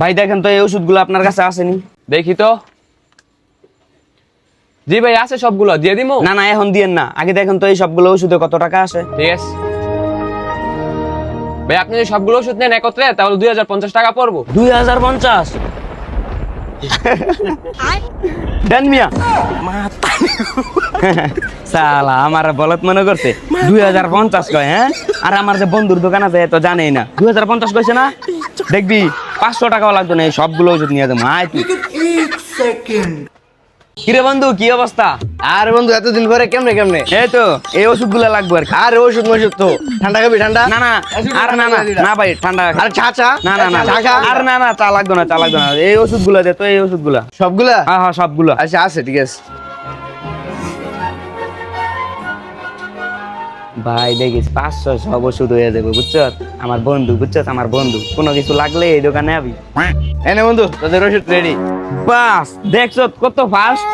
ভাই দেখেন তো এই ওষুধগুলো আপনার কাছে আসেনি। দেখি তো। জি ভাই আছে সবগুলো, দিয়ে দিমু? না না এখন দিয়েন না, আগে দেখেন তো এই সবগুলো ওষুধে কত টাকা আসে। ঠিক আছে ভাই, আপনি যদি সবগুলো ওষুধ নেন একত্রে তাহলে 2050 টাকা পড়বো। 2050 দেন মিয়া। সালা আমার বলত মনে করছে 2050 কয়। হ্যাঁ, আর আমার যে বন্ধুর দোকান আছে তো জানেই না 2050 কইছে না। দেখবি 500 টাকাও লাগতো না, এই সবগুলো ওষুধ নিয়ে যাবো। আয় তুই। কিরে বন্ধু, কি অবস্থা? আর বন্ধু এতদিন পরে কেমনে এই তো এই ওষুধগুলো লাগবে আর কি। আর ওষুধ তো ঠান্ডা খাবি ঠান্ডা? না না আর না না না ভাই ঠান্ডা। আর চা না না না চা খা? আর না না চা লাগবে না, চা লাগবে না। এই ওষুধগুলো দে তো, এই ওষুধগুলো। সবগুলা? হ্যাঁ হ্যাঁ সবগুলো। আচ্ছা আছে, ঠিক আছে। ভাই দেখিস 500 সব ওষুধ হয়ে যাবে, বুঝছো? আমার বন্ধু, বুঝছো? আমার বন্ধু, কোনো কিছু লাগলে এই দোকানে আবি। এনে বন্ধু তোদের ওষুধ রেডি। বাস দেখছো কত ফাস্ট।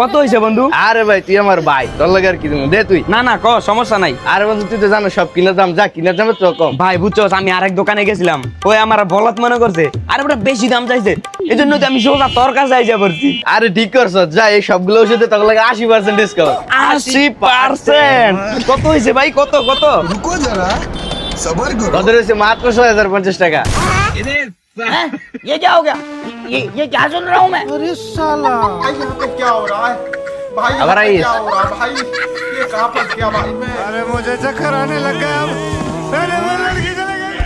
কত হয়েছে বন্ধু? আরে ভাই তুই আমার ভাই, তোর লাগে আর কি দেবো, দে তুই। না না ক সমস্যা নাই। আরে বন্ধু তুই তো জানো সব কিনার দাম, যা কিনার দাম তো কম। ভাই বুঝছো, আমি আরেক দোকানে গেছিলাম, ওই আমার বলত মনে করছে আরে ওটা বেশি দাম চাইছে, এই জন্য তো আমি সোজা তোর কাছে আইসা পড়ছি। আরে ঠিক করছ, যা এই সবগুলো ওষুধে তোর লাগে 80% ডিসকাউন্ট। 80%? কত হয়েছে ভাই, কত কত? रुको जरा सबर करो। তোদের হয়েছে মাত্র 6050 টাকা। ये क्या हो गया? ये क्या सुन रहा हूँ मैं? अरे साला भाई यहाँ पे क्या हो रहा है भाई? यहाँ अगर पे आइए। क्या हो रहा है भाई? ये कहाँ फंस गया भाई मैं? अरे मुझे चक्कर आने लग गया अब। अरे वो लड़की चले गई।